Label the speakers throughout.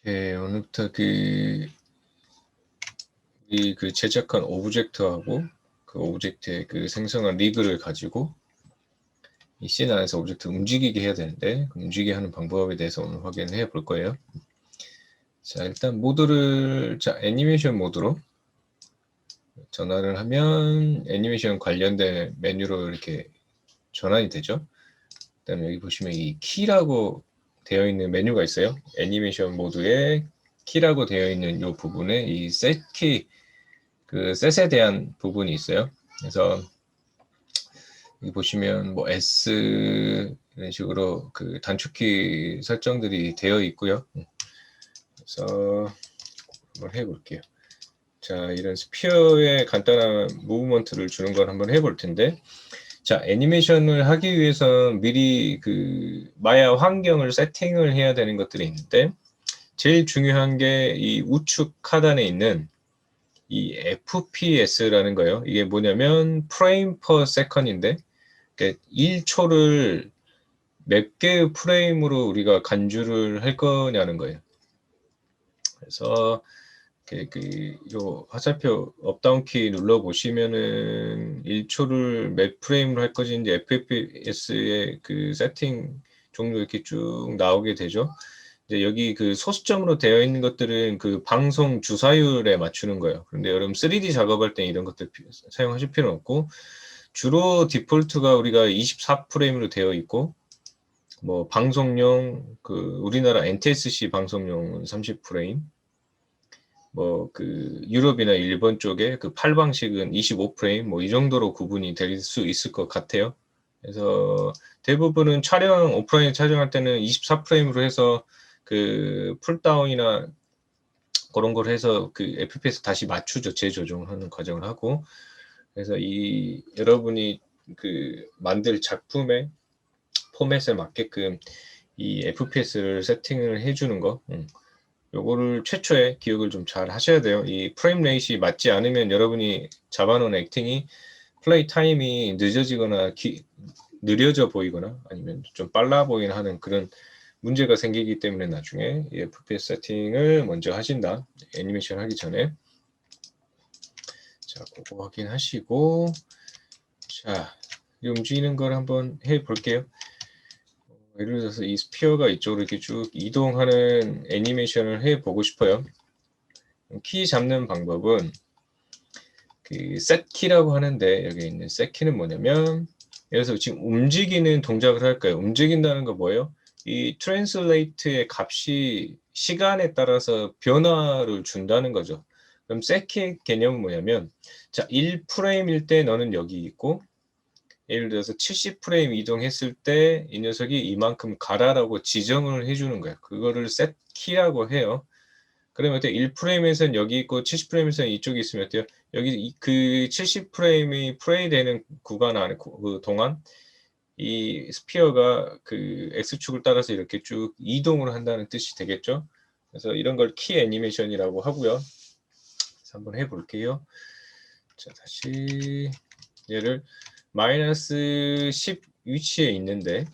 Speaker 1: 오늘부터 우리 제작한 오브젝트하고 그 오브젝트의 생성한 리그를 가지고 이 씬 안에서 오브젝트 움직이게 해야 되는데 움직이게 하는 방법에 대해서 오늘 확인해 볼 거예요. 자, 일단 모드를 애니메이션 모드로 전환을 하면 애니메이션 관련된 메뉴로 이렇게 전환이 되죠. 그다음에 여기 보시면 이 키라고 되어 있는 메뉴가 있어요. 애니메이션 모드에 키라고 되어 있는 이 부분에 이 셋키 셋에 대한 부분이 있어요. 그래서 여기 보시면 뭐 S 이런 식으로 단축키 설정들이 되어 있고요. 그래서 한번 해볼게요. 자, 이런 스피어의 간단한 무브먼트를 주는 걸 한번 해볼 텐데, 자, 애니메이션을 하기 위해서 미리 마야 환경을 세팅을 해야 되는 것들이 있는데, 제일 중요한 게 이 우측 하단에 있는 이 FPS라는 거예요. 이게 뭐냐면 프레임 퍼 세컨인데 1초를 몇 개의 프레임으로 우리가 간주를 할 거냐는 거예요. 그래서 요 화살표 업다운 키 눌러 보시면은 1초를 몇 프레임으로 할 것인지 FPS의 세팅 종류 이렇게 쭉 나오게 되죠. 이제 여기 소수점으로 되어 있는 것들은 방송 주사율에 맞추는 거예요. 그런데 여러분 3D 작업할 때 이런 것들 사용하실 필요는 없고, 주로 디폴트가 우리가 24프레임으로 되어 있고, 뭐 방송용 우리나라 NTSC 방송용은 30프레임, 뭐 유럽이나 일본 쪽에 8방식은 25프레임 뭐 이 정도로 구분이 될 수 있을 것 같아요. 그래서 대부분은 오프라인 촬영할 때는 24프레임으로 해서 풀다운이나 그런 걸 해서 FPS 다시 맞추죠. 재조정하는 과정을 하고. 그래서 여러분이 만들 작품의 포맷에 맞게끔 이 FPS를 세팅을 해주는 거, 요거를 최초에 기억을 좀 잘 하셔야 돼요. 이 프레임 레이시 맞지 않으면 여러분이 잡아놓은 액팅이 플레이 타임이 늦어지거나 느려져 보이거나 아니면 좀 빨라 보이나 하는 그런 문제가 생기기 때문에 나중에 이 FPS 세팅을 먼저 하신다. 애니메이션 하기 전에. 자, 그거 확인하시고, 자, 이 움직이는 걸 한번 해 볼게요. 예를 들어서 이 스피어가 이쪽으로 이렇게 쭉 이동하는 애니메이션을 해 보고 싶어요. 키 잡는 방법은 셋키라고 하는데, 여기 있는 셋키는 뭐냐면, 예를 들어서 지금 움직이는 동작을 할까요? 움직인다는 거 뭐예요? 이 트랜슬레이트의 값이 시간에 따라서 변화를 준다는 거죠. 그럼 셋키 개념은 뭐냐면, 자, 1프레임일 때 너는 여기 있고, 예를 들어서 70프레임 이동했을 때 이 녀석이 이만큼 가라라고 지정을 해주는 거예요. 그거를 셋키라고 해요. 그러면 어때요? 1프레임에서는 여기 있고 70프레임에서는 이쪽에 있으면 어때요? 여기 70프레임이 플레이 되는 구간 안에 동안 이 스피어가 X축을 따라서 이렇게 쭉 이동을 한다는 뜻이 되겠죠? 그래서 이런 걸 키 애니메이션이라고 하고요. 그래서 한번 해볼게요. 자, 다시 얘를 마이너스 10 위치에 있는데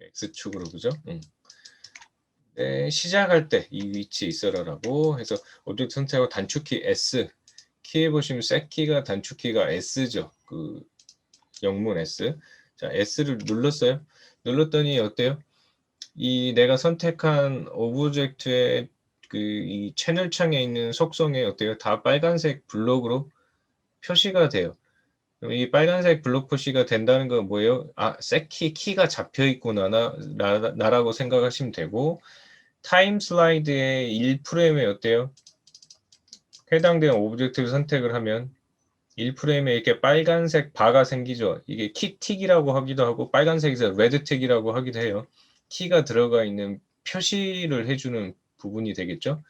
Speaker 1: X축으로 그죠? 네, 시작할 때 이 위치에 있어라라고 해서 오브젝트 선택하고 단축키 S, 키에 보시면 셋키가 단축키가 S죠. 영문 S. 자, S를 눌렀어요. 눌렀더니 어때요? 이 내가 선택한 오브젝트의 이 채널 창에 있는 속성에 어때요? 다 빨간색 블록으로 표시가 돼요. 그럼 이 빨간색 블록 표시가 된다는 건 뭐예요? 아, 셋키 키가 잡혀 있구나 나라고 생각하시면 되고, 타임 슬라이드의 1프레임에 어때요? 해당되는 오브젝트를 선택을 하면 1프레임에 이렇게 빨간색 바가 생기죠. 이게 키틱이라고 하기도 하고 빨간색에서 레드틱이라고 하기도 해요. 키가 들어가 있는 표시를 해주는 부분이 되겠죠.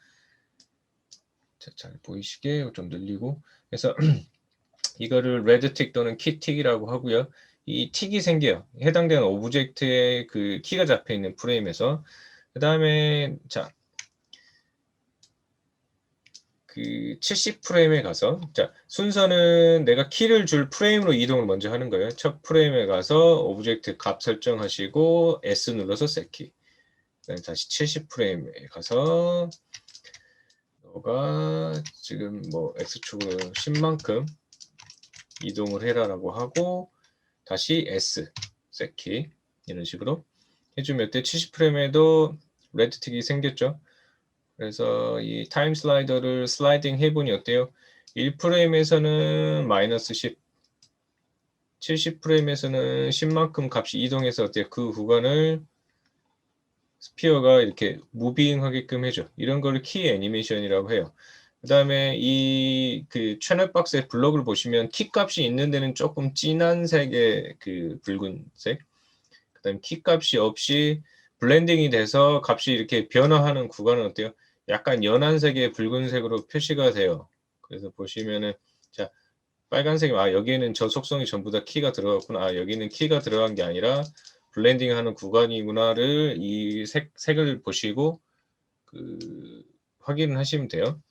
Speaker 1: 자, 잘 보이시게 좀 늘리고, 그래서 이거를 레드틱 또는 키틱이라고 하고요. 이 틱이 생겨요. 해당되는 오브젝트의 키가 잡혀 있는 프레임에서. 그 다음에 자, 70프레임에 가서, 자, 순서는 내가 키를 줄 프레임으로 이동을 먼저 하는 거예요. 첫 프레임에 가서 오브젝트 값 설정하시고 S 눌러서 셋키. 그다음에 다시 70프레임에 가서 너가 지금 뭐 X축으로 10만큼 이동을 해라라고 하고 다시 S 셋키 이런 식으로 해주면 때 70프레임에도 레드틱이 생겼죠. 그래서 이 타임 슬라이더를 슬라이딩 해보니 어때요? 1프레임에서는 마이너스 10, 70프레임에서는 10만큼 값이 이동해서 어때요? 그 구간을 스피어가 이렇게 무빙 하게끔 해줘. 이런 거를 키 애니메이션이라고 해요. 그 다음에 이 그 채널 박스의 블럭을 보시면 키 값이 있는 데는 조금 진한 색의 그 붉은색, 그 다음에 키 값이 없이 블렌딩이 돼서 값이 이렇게 변화하는 구간은 어때요? 약간 연한 색의 붉은색으로 표시가 돼요. 그래서 보시면은 자 빨간색이 여기에는 저 속성이 전부 다 키가 들어갔구나. 여기는 키가 들어간 게 아니라 블렌딩 하는 구간이구나를 이 색을 보시고 그 확인을 하시면 돼요.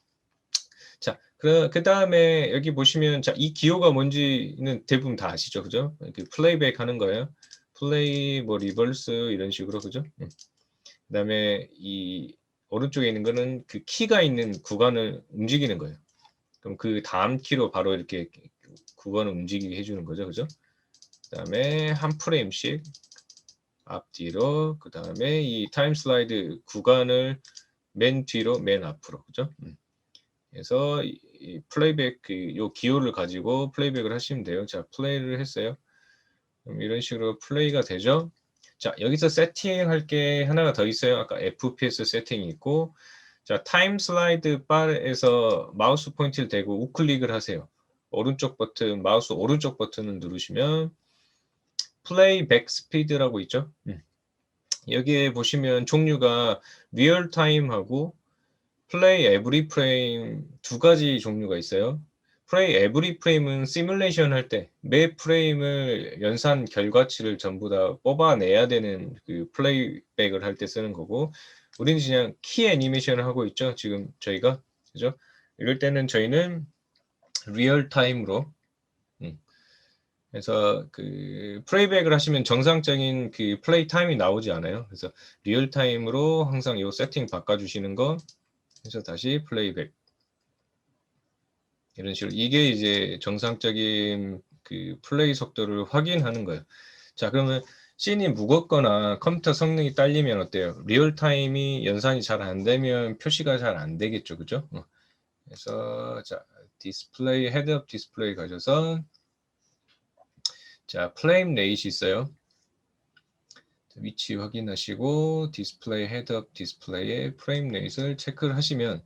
Speaker 1: 자, 그 다음에 여기 보시면 자, 이 기호가 뭔지는 대부분 다 아시죠? 그죠? 그 플레이백 하는 거예요. 플레이 뭐 리버스 이런 식으로 그죠? 그 다음에 이 오른쪽에 있는 거는 그 키가 있는 구간을 움직이는 거예요. 그럼 그 다음 키로 바로 이렇게 구간을 움직이게 해주는 거죠. 그죠? 그 다음에 한 프레임씩 앞뒤로, 그 다음에 이 타임 슬라이드 구간을 맨 뒤로, 맨 앞으로. 그죠? 그래서 이 플레이백 요 기호를 가지고 플레이백을 하시면 돼요. 자, 플레이를 했어요. 그럼 이런 식으로 플레이가 되죠. 자, 여기서 세팅할 게 하나가 더 있어요. 아까 FPS 세팅이 있고, 자, 타임 슬라이드 바에서 마우스 포인트를 대고 우클릭을 하세요. 오른쪽 버튼, 마우스 오른쪽 버튼을 누르시면 플레이백 스피드라고 있죠. 여기에 보시면 종류가 리얼 타임하고 플레이 에브리 프레임 두 가지 종류가 있어요. 플레이 에브리 프레임은 시뮬레이션 할 때 매 프레임을 연산 결과치를 전부 다 뽑아내야 되는 그 플레이백을 할 때 쓰는 거고, 우리는 그냥 키 애니메이션을 하고 있죠. 지금 저희가 그죠? 이럴 때는 저희는 리얼 타임으로 그래서 그 플레이백을 하시면 정상적인 그 플레이 타임이 나오지 않아요. 그래서 리얼 타임으로 항상 이 세팅 바꿔주시는 거. 그래서 다시 플레이백 이런 식으로 이게 이제 정상적인 그 플레이 속도를 확인하는 거예요. 자, 그러면 씬이 무겁거나 컴퓨터 성능이 딸리면 어때요? 리얼 타임이 연산이 잘 안 되면 표시가 잘 안 되겠죠, 그죠? 그래서 자 디스플레이 헤드업 디스플레이 가셔서 자 프레임 레이시 있어요. 위치 확인하시고 디스플레이 헤드업 디스플레이의 프레임 레이스를 체크를 하시면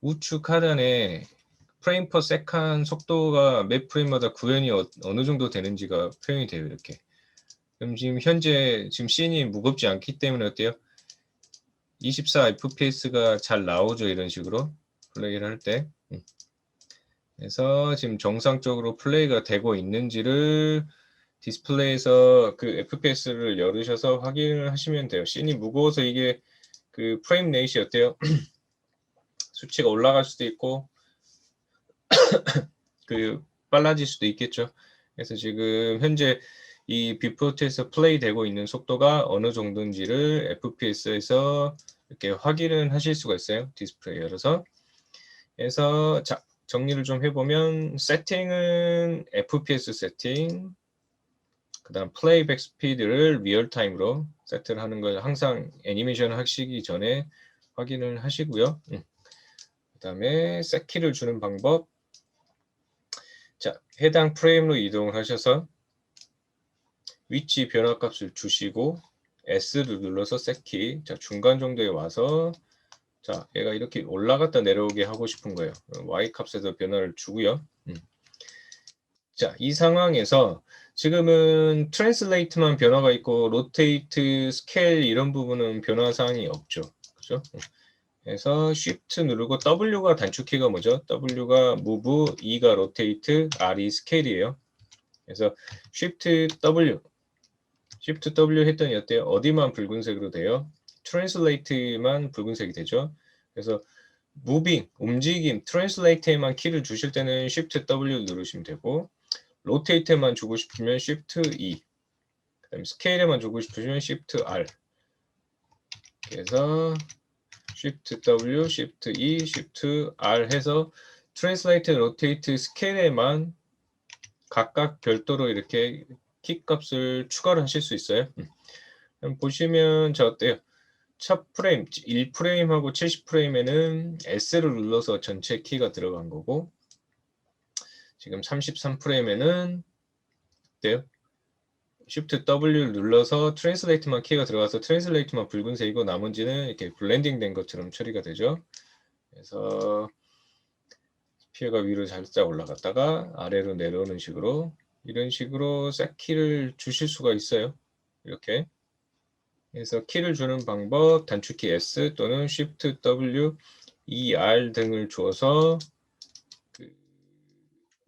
Speaker 1: 우측 하단에 프레임 퍼 세컨 속도가 몇 프레임마다 구현이 어느 정도 되는지가 표현이 돼요. 이렇게. 그럼 지금 현재 지금 씬이 무겁지 않기 때문에 어때요? 24 FPS가 잘 나오죠. 이런 식으로 플레이를 할 때. 그래서 지금 정상적으로 플레이가 되고 있는지를 디스플레이에서 그 FPS를 열으셔서 확인을 하시면 돼요. 씬이 무거워서 이게 그 프레임 레이시 어때요? 수치가 올라갈 수도 있고 그 빨라질 수도 있겠죠. 그래서 지금 현재 이 뷰포트에서 플레이 되고 있는 속도가 어느 정도인지를 FPS에서 이렇게 확인을 하실 수가 있어요. 디스플레이 열어서. 그래서 자, 정리를 좀 해보면 세팅은 FPS 세팅, 그 다음 플레이백 스피드를 리얼타임으로 세트를 하는 걸 항상 애니메이션 하시기 전에 확인을 하시고요. 그 다음에 셋키를 주는 방법, 자, 해당 프레임로 이동을 하셔서 위치 변화값을 주시고 S를 눌러서 셋키, 자, 중간 정도에 와서 자, 얘가 이렇게 올라갔다 내려오게 하고 싶은 거예요. Y 값에서 변화를 주고요. 자, 이 상황에서 지금은 트랜슬레이트만 변화가 있고 로테이트, 스케일 이런 부분은 변화 사항이 없죠. 그죠? 그래서 Shift 누르고 W가 단축키가 뭐죠? W가 Move, E가 Rotate, R이 스케일이에요. 그래서 Shift W 했더니 어때요? 어디만 붉은색으로 돼요? Translate만 붉은색이 되죠. 그래서 Moving, 움직임, Translate에만 키를 주실 때는 Shift W 누르시면 되고 Rotate에만 주고 싶으면 Shift E, 그다음에 Scale에만 주고 싶으면 Shift R 그래서 Shift W, Shift E, Shift R 해서 Translate, Rotate 스케일에만 각각 별도로 이렇게 키 값을 추가를 하실 수 있어요. 보시면 저 어때요? 첫 프레임 1프레임하고 70프레임에는 S를 눌러서 전체 키가 들어간 거고, 지금 33프레임에는 어때요? Shift W를 눌러서 트랜슬레이트만 키가 들어가서 트랜슬레이트만 붉은색이고 나머지는 이렇게 블렌딩 된 것처럼 처리가 되죠. 그래서 스피어가 위로 살짝 올라갔다가 아래로 내려오는 식으로, 이런 식으로 색 키를 주실 수가 있어요. 이렇게. 그래서 키를 주는 방법, 단축키 S 또는 Shift W, ER 등을 주어서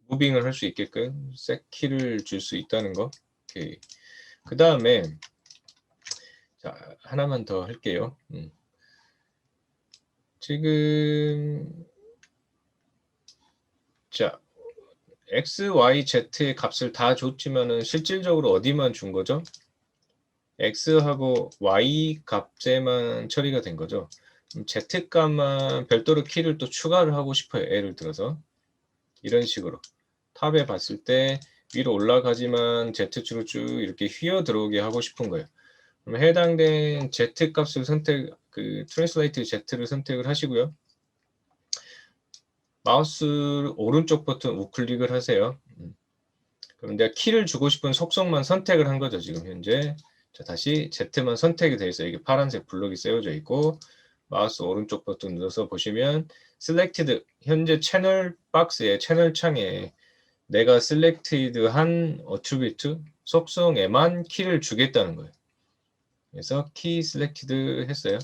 Speaker 1: 무빙을 할 수 있게끔 색 키를 줄 수 있다는 거. 오케이. 그 다음에 자, 하나만 더 할게요. 지금 자, X, Y, Z의 값을 다 줬지만은 실질적으로 어디만 준 거죠? X하고 Y 값에만 처리가 된 거죠. Z 값만 별도로 키를 또 추가를 하고 싶어요. 예를 들어서 이런 식으로 탑에 봤을 때 위로 올라가지만 Z축으로 쭉 이렇게 휘어 들어오게 하고 싶은 거예요. 그럼 해당된 Z 값을 트랜슬레이트 Z를 선택을 하시고요. 마우스 오른쪽 버튼 우클릭을 하세요. 그럼 내가 키를 주고 싶은 속성만 선택을 한 거죠, 지금 현재. 자, 다시 Z만 선택이 되어 있어요. 이게 파란색 블럭이 세워져 있고, 마우스 오른쪽 버튼 눌러서 보시면 Selected, 현재 채널 박스에, 채널 창에 내가 Selected 한 어트리뷰트 속성에만 키를 주겠다는 거예요. 그래서 키 Selected 했어요.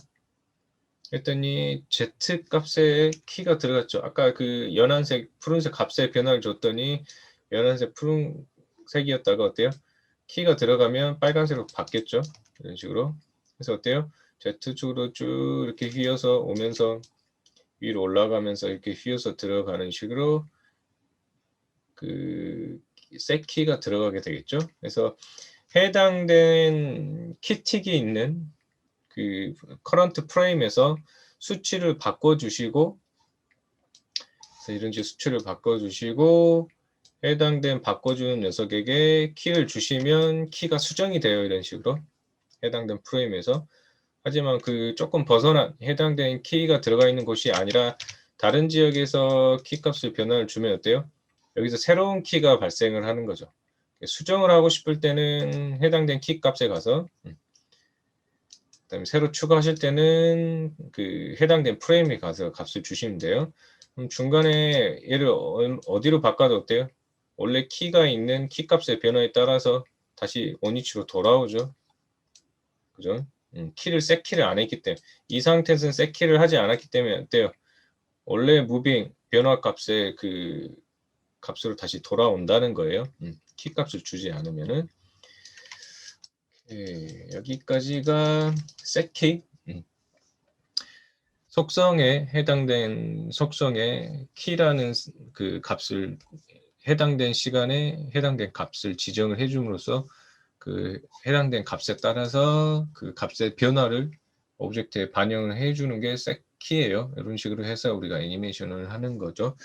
Speaker 1: 했더니 Z 값에 키가 들어갔죠. 아까 그 연한색, 푸른색 값의 변화를 줬더니 연한색, 푸른색이었다가 어때요? 키가 들어가면 빨간색으로 바뀌었죠. 이런 식으로. 그래서 어때요? Z축으로 쭉 이렇게 휘어서 오면서 위로 올라가면서 이렇게 휘어서 들어가는 식으로 색 키가 들어가게 되겠죠. 그래서 해당된 키틱이 있는 그 커런트 프레임에서 수치를 바꿔주시고, 이런 식으로 수치를 바꿔주시고 해당된 바꿔주는 녀석에게 키를 주시면 키가 수정이 돼요. 이런 식으로 해당된 프레임에서. 하지만 그 조금 벗어난 해당된 키가 들어가 있는 곳이 아니라 다른 지역에서 키 값을 변화를 주면 어때요? 여기서 새로운 키가 발생을 하는 거죠. 수정을 하고 싶을 때는 해당된 키 값에 가서, 그다음에 새로 추가하실 때는 그 해당된 프레임에 가서 값을 주시면 돼요. 그럼 중간에 얘를 어디로 바꿔도 어때요? 원래 키가 있는 키 값의 변화에 따라서 다시 원위치로 돌아오죠. 그죠? 키를 셋 키를 안 했기 때문에, 이 상태에서는 셋 키를 하지 않았기 때문에 어때요? 원래 무빙 변화 값의 그 값으로 다시 돌아온다는 거예요. 키 값을 주지 않으면은. 여기까지가 셋키. 속성에 해당된 속성에 키라는 그 값을 해당된 시간에 해당된 값을 지정을 해줌으로써 그 해당된 값에 따라서 그 값의 변화를 오브젝트에 반영을 해주는 게 셋키예요. 이런 식으로 해서 우리가 애니메이션을 하는 거죠.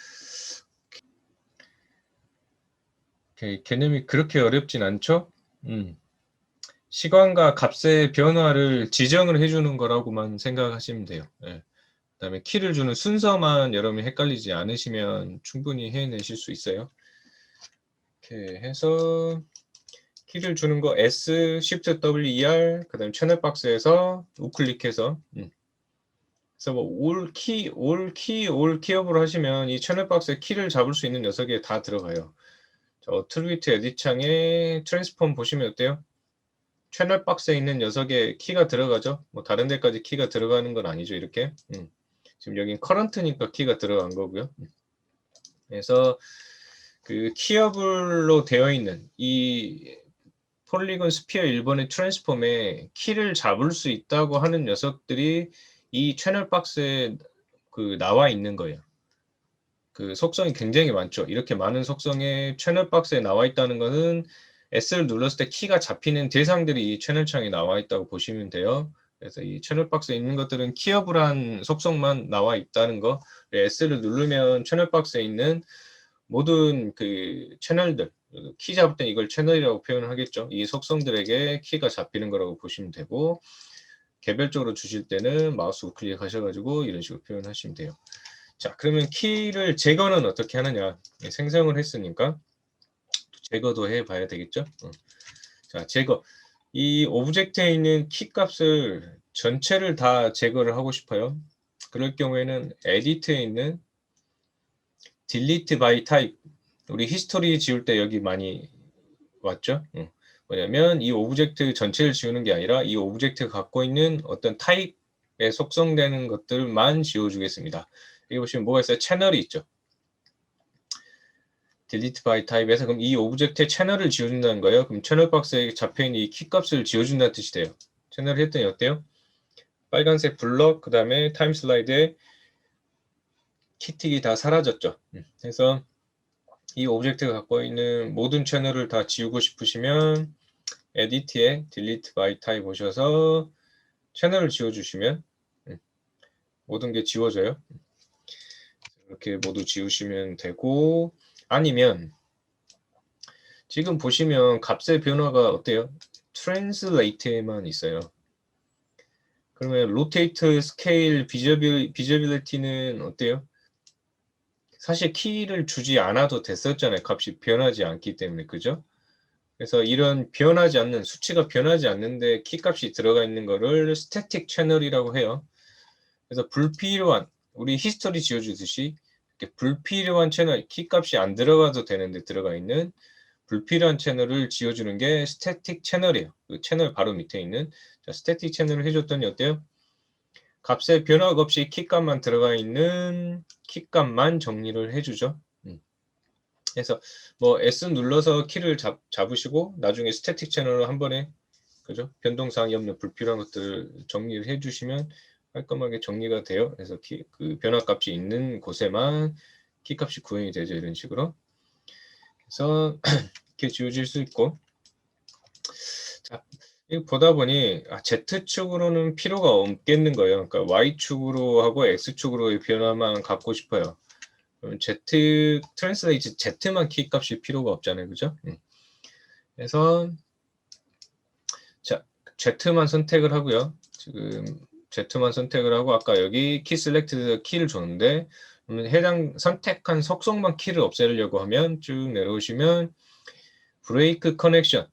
Speaker 1: 개념이 그렇게 어렵진 않죠? 시간과 값의 변화를 지정을 해주는 거라고만 생각하시면 돼요. 그다음에 키를 주는 순서만 여러분이 헷갈리지 않으시면 충분히 해내실 수 있어요. 이렇게 해서 키를 주는 거 S, Shift W, ER, 그다음에 채널 박스에서 우클릭해서 그래서 뭐 올 키업으로 하시면 이 채널 박스에 키를 잡을 수 있는 녀석에 다 들어가요. 어트리뷰트 에딧 창에 트랜스폼 보시면 어때요? 채널 박스에 있는 녀석에 키가 들어가죠. 뭐 다른 데까지 키가 들어가는 건 아니죠. 이렇게. 지금 여긴 커런트니까 키가 들어간 거고요. 그래서 그 키어블로 되어 있는 이 폴리곤 스피어 1번의 트랜스폼에 키를 잡을 수 있다고 하는 녀석들이 이 채널 박스에 나와 있는 거예요. 그 속성이 굉장히 많죠. 이렇게 많은 속성에 채널 박스에 나와 있다는 것은 S를 눌렀을 때 키가 잡히는 대상들이 이 채널 창에 나와 있다고 보시면 돼요. 그래서 이 채널 박스에 있는 것들은 키어블한 속성만 나와 있다는 거. S를 누르면 채널 박스에 있는 모든 그 채널들, 키 잡을 땐 이걸 채널이라고 표현을 하겠죠. 이 속성들에게 키가 잡히는 거라고 보시면 되고, 개별적으로 주실 때는 마우스 우클릭 하셔가지고 이런 식으로 표현하시면 돼요. 자, 그러면 키를 제거는 어떻게 하느냐? 생성을 했으니까 제거도 해봐야 되겠죠. 자, 제거. 이 오브젝트에 있는 키 값을 전체를 다 제거를 하고 싶어요. 그럴 경우에는 에디트에 있는 delete by type, 우리 히스토리 지울 때 여기 많이 왔죠. 뭐냐면 이 오브젝트 전체를 지우는 게 아니라 이 오브젝트가 갖고 있는 어떤 타입에 속성되는 것들만 지워주겠습니다. 여기 보시면 뭐가 있어요? 채널이 있죠. delete by type에서 그럼 이 오브젝트의 채널을 지워준다는 거예요. 그럼 채널 박스에 잡혀있는 이 키값을 지워준다는 뜻이 돼요. 채널을 했더니 어때요? 빨간색 블럭, 그 다음에 타임 슬라이드에 키틱이 다 사라졌죠. 그래서 이 오브젝트가 갖고 있는 모든 채널을 다 지우고 싶으시면 에디트에 delete by type 오셔서 채널을 지워주시면 모든 게 지워져요. 이렇게 모두 지우시면 되고, 아니면 지금 보시면 값의 변화가 어때요? translate에만 있어요. 그러면 rotate, scale, visibility는 어때요? 사실 키를 주지 않아도 됐었잖아요. 값이 변하지 않기 때문에. 그죠? 그래서 이런 변하지 않는, 수치가 변하지 않는데 키 값이 들어가 있는 거를 스태틱 채널이라고 해요. 그래서 불필요한, 우리 히스토리 지워주듯이 이렇게 불필요한 채널, 키 값이 안 들어가도 되는데 들어가 있는 불필요한 채널을 지워주는 게 스태틱 채널이에요. 그 채널 바로 밑에 있는, 자, 스태틱 채널을 해줬더니 어때요? 값의 변화가 없이 키 값만 들어가 있는 키 값만 정리를 해주죠. 그래서 뭐 S 눌러서 키를 잡으시고 나중에 스태틱 채널을 한 번에, 그죠? 변동사항이 없는 불필요한 것들을 정리를 해주시면 깔끔하게 정리가 돼요. 그래서 그 변화값이 있는 곳에만 키값이 구현이 되죠. 이런 식으로. 그래서 이렇게 지워질 수 있고, 자, 이거 보다 보니 Z축으로는 필요가 없겠는 거예요. 그러니까 Y축으로 하고 X축으로의 변화만 갖고 싶어요. 그럼 Z 트랜스레이트 Z만 키값이 필요가 없잖아요. 그죠? 그래서 자, Z만 선택을 하고요. 지금 Z만 선택을 하고 아까 여기 키 셀렉트 키를 줬는데 해당 선택한 속성만 키를 없애려고 하면 쭉 내려오시면 브레이크 커넥션.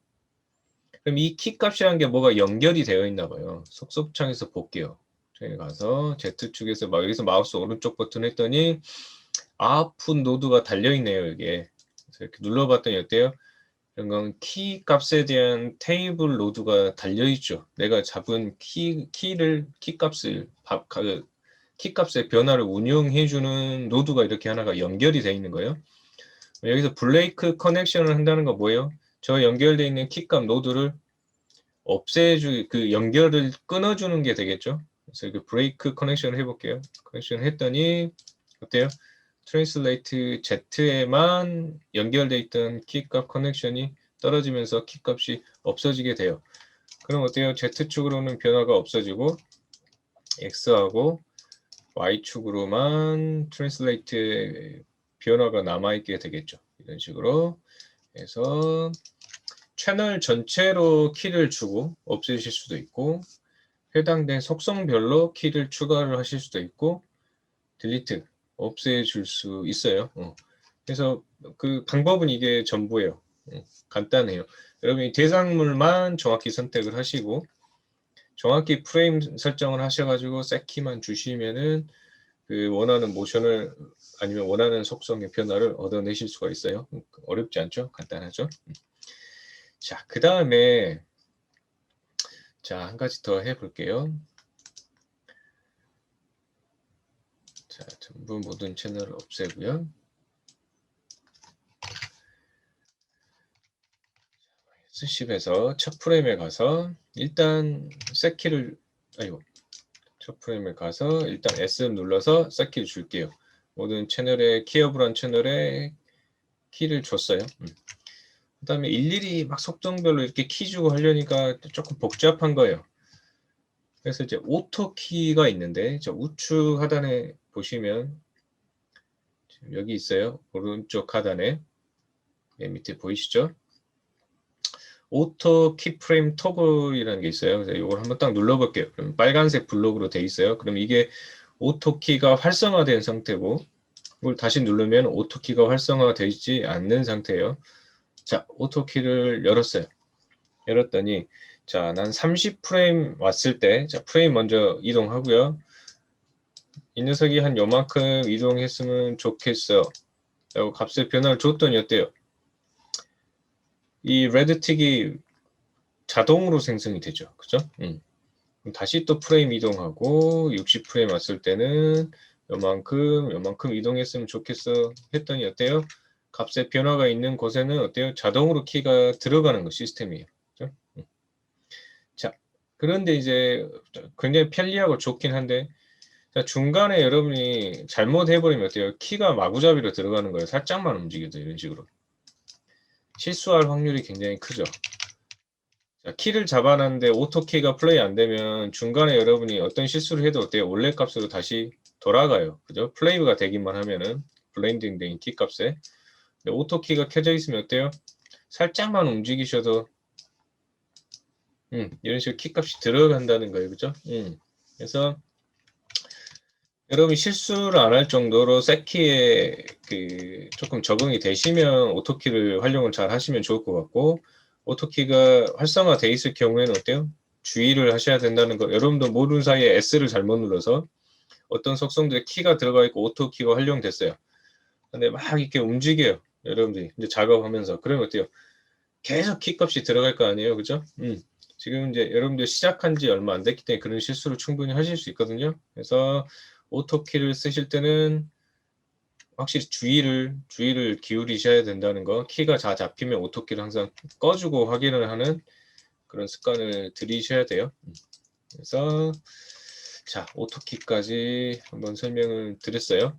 Speaker 1: 그럼 이 키 값이라는 게 뭐가 연결이 되어 있나 봐요. 속속창에서 볼게요. 저희 가서 Z축에서 여기서 마우스 오른쪽 버튼 했더니 아웃풋 노드가 달려 있네요. 이게. 그래서 이렇게 눌러봤더니 어때요? 이런 건 키 값에 대한 테이블 노드가 달려 있죠. 내가 잡은 키 값을 키 값의 변화를 운영해주는 노드가 이렇게 하나가 연결이 되어 있는 거예요. 여기서 브레이크 커넥션을 한다는 거 뭐예요? 저 연결되어 있는 키 값 노드를 그 연결을 끊어주는 게 되겠죠. 그래서 이렇게 브레이크 커넥션을 해볼게요. 커넥션 했더니 어때요? 트랜슬레이트 Z에만 연결되어 있던 키값 커넥션이 떨어지면서 키값이 없어지게 돼요. 그럼 어때요? Z축으로는 변화가 없어지고 X하고 Y축으로만 트랜슬레이트 변화가 남아있게 되겠죠. 이런 식으로 해서 채널 전체로 키를 주고 없애실 수도 있고 해당된 속성별로 키를 추가를 하실 수도 있고 딜리트 없애줄 수 있어요. 그래서 그 방법은 이게 전부예요. 간단해요. 여러분이 대상물만 정확히 선택을 하시고 정확히 프레임 설정을 하셔가지고 셋키만 주시면은 그 원하는 모션을 아니면 원하는 속성의 변화를 얻어내실 수가 있어요. 어렵지 않죠? 간단하죠? 자, 그 다음에 자, 한 가지 더 해볼게요. 자, 전부 모든 채널을 없애고요. S10에서 첫 프레임에 가서 일단 셋키를 첫 프레임에 가서 일단 S 눌러서 셋키를 줄게요. 모든 채널에 키어블한 채널에 키를 줬어요. 그 다음에 일일이 막 속성별로 이렇게 키 주고 하려니까 조금 복잡한 거예요. 그래서 이제 오토키가 있는데 저 우측 하단에 보시면 지금 여기 있어요. 오른쪽 하단에 맨 밑에 보이시죠? 오토 키프레임 토글이라는 게 있어요. 그래서 이걸 한번 딱 눌러볼게요. 그럼 빨간색 블록으로 돼 있어요. 그럼 이게 오토키가 활성화된 상태고 이걸 다시 누르면 오토키가 활성화되지 않는 상태예요. 자, 오토키를 열었어요. 열었더니 자, 난 30프레임 왔을 때 자, 프레임 먼저 이동하고요. 이 녀석이 한 요만큼 이동했으면 좋겠어. 라고 값의 변화를 줬더니 어때요? 이 레드틱이 자동으로 생성이 되죠. 그죠? 그럼 다시 또 프레임 이동하고 60프레임 왔을 때는 요만큼 이동했으면 좋겠어 했더니 어때요? 값의 변화가 있는 곳에는 어때요? 자동으로 키가 들어가는 거 시스템이에요. 그죠? 자, 그런데 이제 굉장히 편리하고 좋긴 한데 자, 중간에 여러분이 잘못해버리면 어때요? 키가 마구잡이로 들어가는 거예요. 살짝만 움직여도 이런 식으로. 실수할 확률이 굉장히 크죠. 자, 키를 잡아놨는데 오토키가 플레이 안 되면 중간에 여러분이 어떤 실수를 해도 어때요? 원래 값으로 다시 돌아가요. 그죠? 플레이가 되기만 하면은 블렌딩 된 키 값에. 오토키가 켜져 있으면 어때요? 살짝만 움직이셔도 이런 식으로 키 값이 들어간다는 거예요. 그죠? 그래서 여러분이 실수를 안 할 정도로 셋키에 조금 적응이 되시면 오토키를 활용을 잘 하시면 좋을 것 같고 오토키가 활성화돼 있을 경우에는 어때요? 주의를 하셔야 된다는 거. 여러분도 모르는 사이에 S를 잘못 눌러서 어떤 속성들의 키가 들어가 있고 오토키가 활용됐어요. 근데 막 이렇게 움직여요. 여러분들이 이제 작업하면서. 그러면 어때요? 계속 키 값이 들어갈 거 아니에요. 그죠? 지금 이제 여러분들 시작한 지 얼마 안 됐기 때문에 그런 실수를 충분히 하실 수 있거든요. 그래서 오토키를 쓰실 때는 확실히 주의를 기울이셔야 된다는 거. 키가 다 잡히면 오토키를 항상 꺼주고 확인을 하는 그런 습관을 들이셔야 돼요. 그래서 자, 오토키까지 한번 설명을 드렸어요.